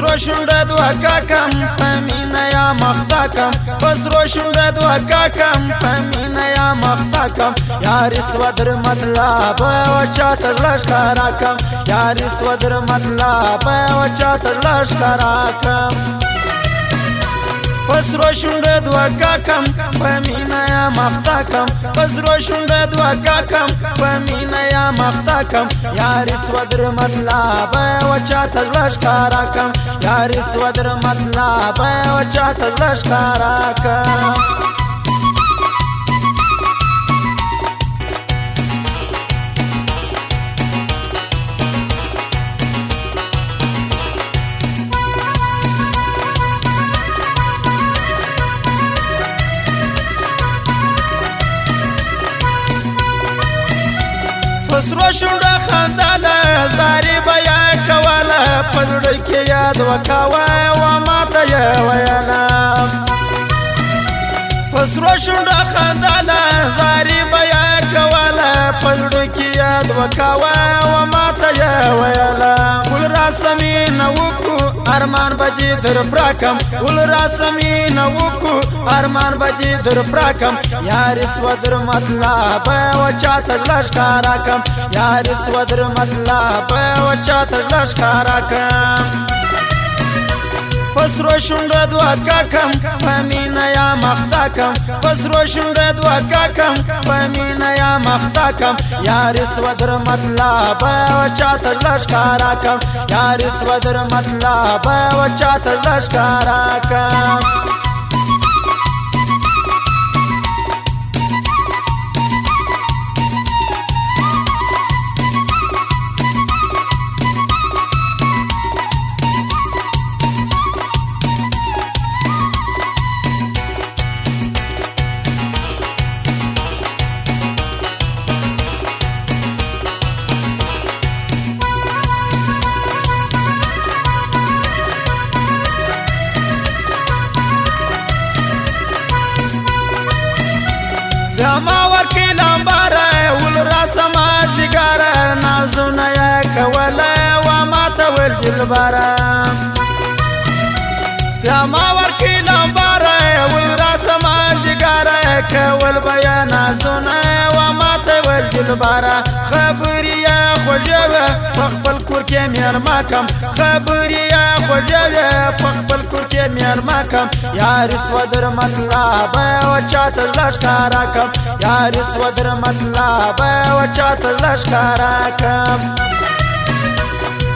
پسرو شونډه دوکا کم پمینه یا مختا کم پسرو شونډه دوکا کم پمینه یا مختا کم یاری سودر مطلب و چاته لشکرا کم یاری سودر مطلب و چاته لشکرا کم پسرو شونډه دوکا کم پمینه یا مختا کم پسرو شونډه دوکا کم پمینه یا مختا کم یاری سودر مطلب و چاته لشکرا کم یاری سودر مطلب و چاته لشکرا کم پسرو شونډه خنداله زاری بیا کوله پزړه کې یاد وکاوه و ماته یې ویله پسرو شونډه خنداله زاری بیا کوله پزړه کې یاد وکاوه و ماته یې ویله ګل راسمي نه وکړو ارمان بدی در پراکم ول راسمی نوکو ارمان بدی در پراکم یاری سودر مطلب و چاته لشکرا کم یاری سودر مطلب و چاته لشکرا کم پسرو شونډه دوکا کم پمینه یا مختا کم پسرو شونډه دوکا کم پمینه یا مختا کم یاری سودر مطلب و چاته لشکرا کم یاری سودر مطلب و چاته لشکرا کم ما ورکی لمباره ول راسما زگاره نازونه کوله و ماته ول دلبره یا ما ورکی لمباره ول راسما زگاره کول بیا نازونه و ماته ول دلبره خبری خوجوه پخپل کور کې مېر ماکم خبری خوجوه پخپل کور کې مېر ماکم یاری سودر مطلب و چاته لشکرا کم یاری سودر مطلب و چاته لشکرا کم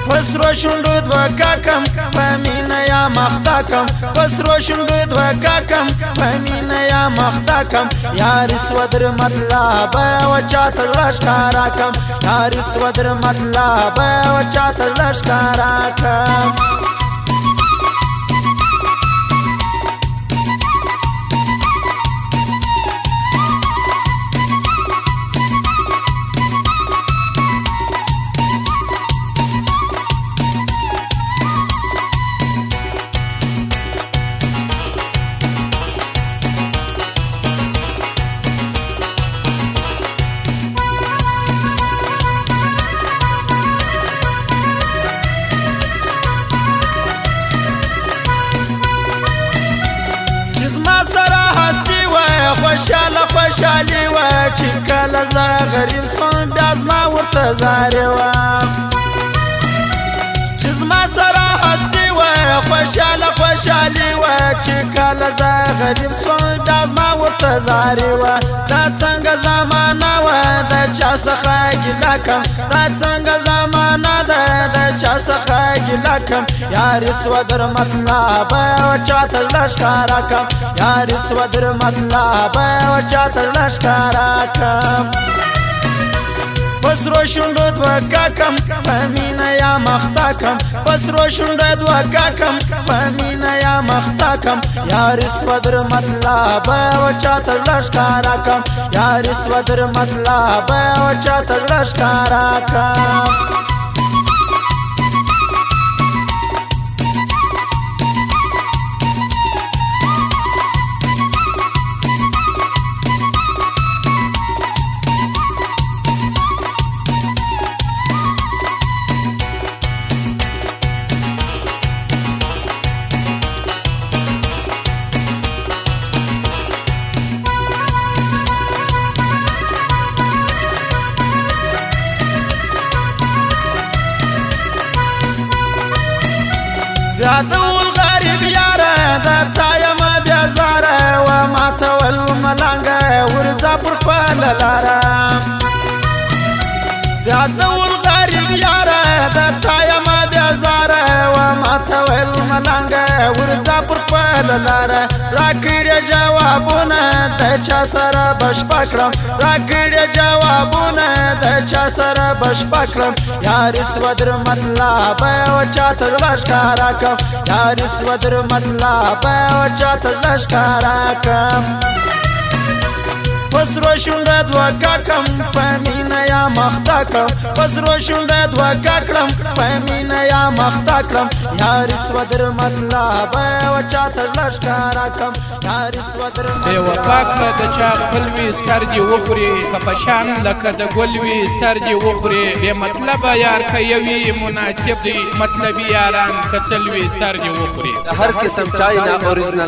پسرو شونډه دوکا کم پمینه یا مختا کم پسرو شونډه دوکا کم پمینه یا مختا کم یاری سودر مطلب و چاته لشکرا کم یاری سودر مطلب و چاته لشکرا کم خوشاله خوشالي و چې کله زه غریب سوم بیا زما ورته زارې وه چې زما سره هستي و خوشاله خوشالي و چې کله زه غریب سوم بیا زما ورته زارې وه دا څنګه زمانه وه د چا څخه ګیله کم دا څنګه زمانه ده د چا څخه ګیله کم یاری سودر مطلب و چاته لشکرا کم یاری سودر مطلب و چاته لشکرا کم پسرو شونډه دوکا کم پمینه یا مختا کم پسرو شونډه دوکا کم پمینه یا مختا کم یاری سودر مطلب و چاته لشکرا کم یاری سودر مطلب و چاته لشکرا کم یادول غریب یاره د تا یم بیزاره و ماتول ملنګه ورځه پر خپله لاره یادول غریب یاره د تا یم بیزاره و ماتول ملنګه ورځه پر خپله لاره راکړې جوابونه د چا سره بشپړ کړم راکړې جوابونه د چا سره بشپړ کړم یاري سوه در مطلبه و چاته زړه ښکاره کړم یاري سوه در مطلبه و چاته زړه ښکاره کړم پسرو شونډه دوکه کړم په مینه یا مخته کړم پسرو شونډه دوکه کړم په مینه یا مخته کړم یاري سوه در مطلبه و چاته زړه ښکاره کړم یاري سوه در د یوه پاک د چا خپل وي سر دې وخوري که په شان لکه د ګل وي سر دې وخوري بې مطلبه یار که یوي مناسب دی مطلبي یاران که سل وي سر دې وخوري هر قسم چای نه اوریجنل